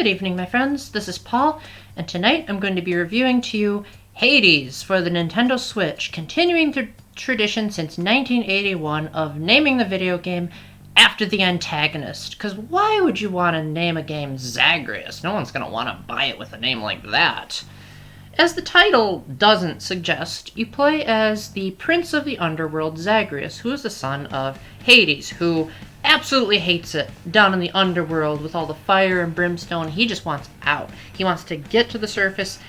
Good evening, my friends. This is Paul, and tonight I'm going to be reviewing to you Hades for the Nintendo Switch, continuing the tradition since 1981 of naming the video game after the antagonist. Because why would you want to name a game Zagreus? No one's going to want to buy it with a name like that. As the title doesn't suggest, you play as the Prince of the Underworld, Zagreus, who is the son of Hades, who absolutely hates it down in the underworld with all the fire and brimstone. He just wants out. He wants to get to the surface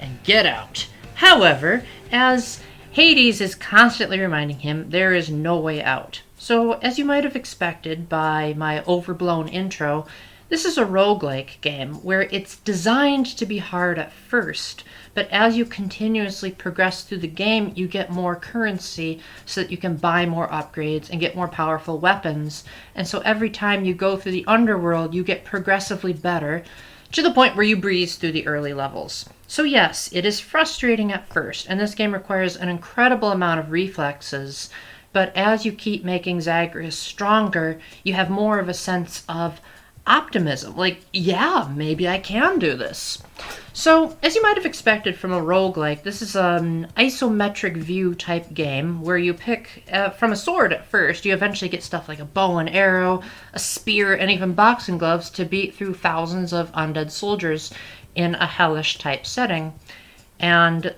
and get out. However, as Hades is constantly reminding him, there is no way out. So, as you might have expected by my overblown intro, this is a roguelike game where it's designed to be hard at first, but as you continuously progress through the game, you get more currency so that you can buy more upgrades and get more powerful weapons. And so every time you go through the underworld, you get progressively better to the point where you breeze through the early levels. So yes, it is frustrating at first, and this game requires an incredible amount of reflexes, but as you keep making Zagreus stronger, you have more of a sense of optimism. Like, yeah, maybe I can do this. So, as you might have expected from a roguelike, this is an isometric view type game where you pick from a sword at first. You eventually get stuff like a bow and arrow, a spear, and even boxing gloves to beat through thousands of undead soldiers in a hellish type setting. And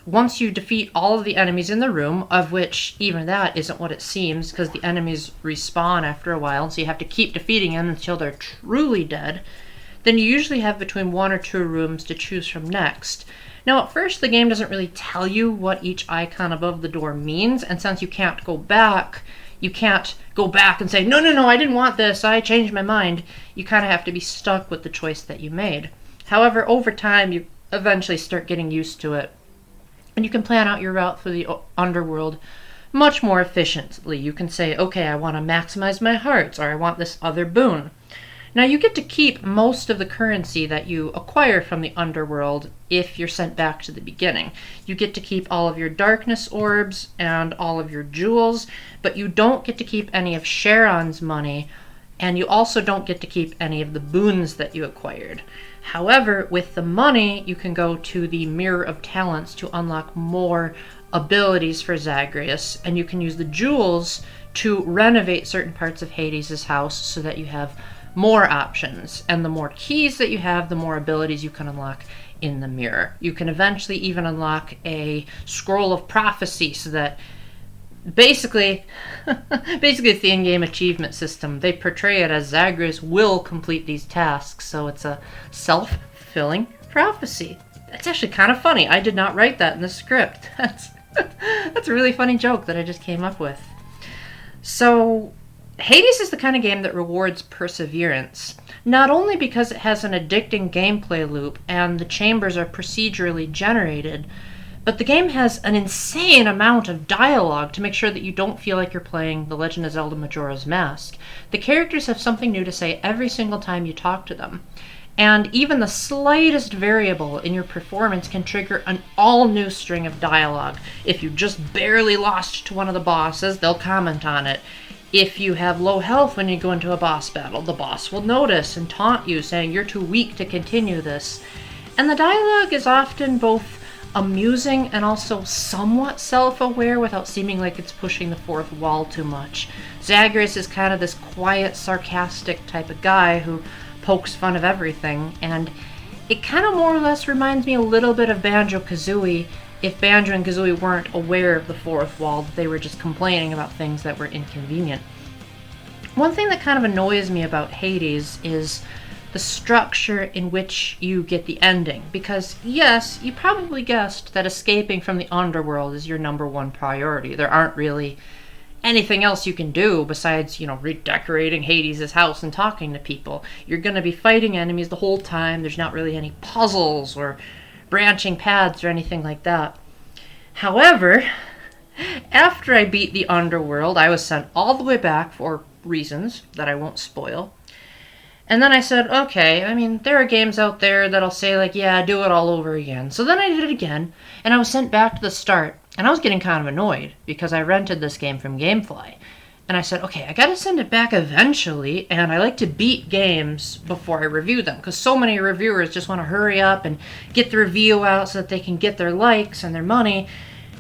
once you defeat all of the enemies in the room, of which even that isn't what it seems, because the enemies respawn after a while, so you have to keep defeating them until they're truly dead, then you usually have between 1 or 2 rooms to choose from next. Now at first the game doesn't really tell you what each icon above the door means, and since you can't go back and say, no, I didn't want this, I changed my mind. You kind of have to be stuck with the choice that you made. However, over time you eventually start getting used to it, and you can plan out your route through the underworld much more efficiently. You can say, okay, I want to maximize my hearts, or I want this other boon. Now, you get to keep most of the currency that you acquire from the underworld if you're sent back to the beginning. You get to keep all of your darkness orbs and all of your jewels, but you don't get to keep any of Charon's money, and you also don't get to keep any of the boons that you acquired. However, with the money, you can go to the Mirror of Talents to unlock more abilities for Zagreus, and you can use the jewels to renovate certain parts of Hades' house so that you have more options. And the more keys that you have, the more abilities you can unlock in the mirror. You can eventually even unlock a scroll of prophecy so that basically it's the in-game achievement system. They portray it as Zagreus will complete these tasks, so it's a self-fulfilling prophecy. That's actually kind of funny. I did not write that in the script. That's a really funny joke that I just came up with. So Hades is the kind of game that rewards perseverance, not only because it has an addicting gameplay loop and the chambers are procedurally generated, but the game has an insane amount of dialogue to make sure that you don't feel like you're playing The Legend of Zelda Majora's Mask. The characters have something new to say every single time you talk to them, and even the slightest variable in your performance can trigger an all-new string of dialogue. If you just barely lost to one of the bosses, they'll comment on it. If you have low health when you go into a boss battle, the boss will notice and taunt you, saying you're too weak to continue this. And the dialogue is often both amusing and also somewhat self-aware without seeming like it's pushing the fourth wall too much. Zagreus is kind of this quiet, sarcastic type of guy who pokes fun of everything, and it kind of more or less reminds me a little bit of Banjo-Kazooie if Banjo and Kazooie weren't aware of the fourth wall, they were just complaining about things that were inconvenient. One thing that kind of annoys me about Hades is the structure in which you get the ending, because yes, you probably guessed that escaping from the underworld is your #1 priority. There aren't really anything else you can do besides, redecorating Hades' house and talking to people. You're going to be fighting enemies the whole time. There's not really any puzzles or branching paths or anything like that. However, after I beat the underworld, I was sent all the way back for reasons that I won't spoil. And then I said, okay, there are games out there that'll say, like, yeah, do it all over again. So then I did it again, and I was sent back to the start. And I was getting kind of annoyed because I rented this game from GameFly. And I said, okay, I gotta send it back eventually, and I like to beat games before I review them, because so many reviewers just want to hurry up and get the review out so that they can get their likes and their money.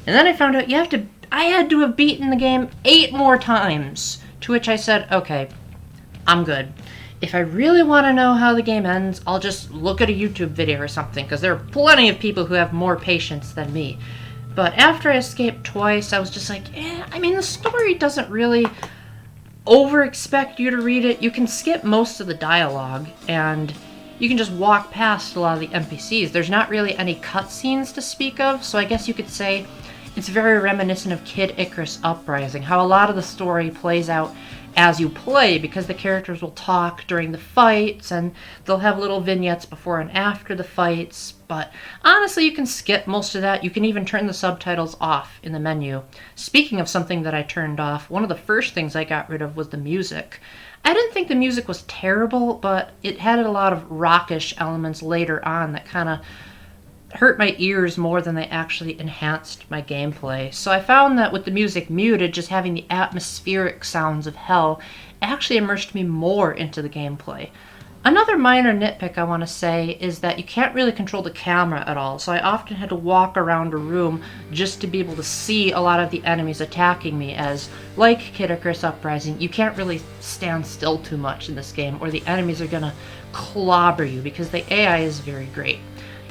And then I found out I had to have beaten the game 8 more times, to which I said, okay, I'm good. If I really want to know how the game ends, I'll just look at a YouTube video or something, because there are plenty of people who have more patience than me. But after I escaped twice, I was just like, I mean, the story doesn't really over-expect you to read it. You can skip most of the dialogue, and you can just walk past a lot of the NPCs. There's not really any cutscenes to speak of, so I guess you could say it's very reminiscent of Kid Icarus Uprising, how a lot of the story plays out as you play, because the characters will talk during the fights, and they'll have little vignettes before and after the fights. But honestly, you can skip most of that. You can even turn the subtitles off in the menu. Speaking of something that I turned off, one of the first things I got rid of was the music. I didn't think the music was terrible, but it had a lot of rockish elements later on that kind of hurt my ears more than they actually enhanced my gameplay. So I found that with the music muted, just having the atmospheric sounds of hell actually immersed me more into the gameplay. Another minor nitpick I want to say is that you can't really control the camera at all, so I often had to walk around a room just to be able to see a lot of the enemies attacking me, as, like Kid Icarus Uprising, you can't really stand still too much in this game, or the enemies are gonna clobber you, because the AI is very great.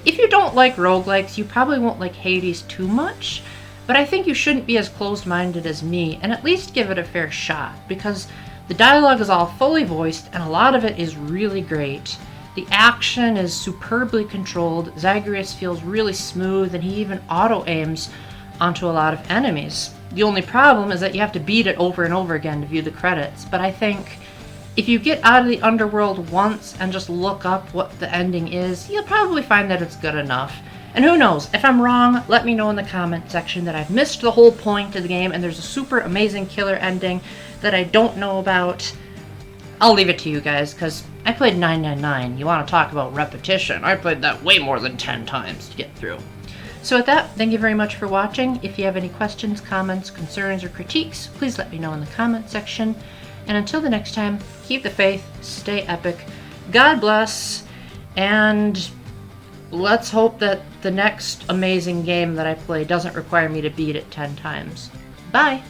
If you don't like roguelikes, you probably won't like Hades too much, but I think you shouldn't be as closed-minded as me and at least give it a fair shot, because the dialogue is all fully voiced and a lot of it is really great. The action is superbly controlled, Zagreus feels really smooth, and he even auto-aims onto a lot of enemies. The only problem is that you have to beat it over and over again to view the credits, but I think if you get out of the underworld once and just look up what the ending is, you'll probably find that it's good enough. And who knows, if I'm wrong, let me know in the comment section that I've missed the whole point of the game and there's a super amazing killer ending that I don't know about. I'll leave it to you guys, because I played 999. You want to talk about repetition? I played that way more than 10 times to get through. So with that, thank you very much for watching. If you have any questions, comments, concerns, or critiques, please let me know in the comment section. And until the next time, keep the faith, stay epic, God bless, and let's hope that the next amazing game that I play doesn't require me to beat it 10 times. Bye!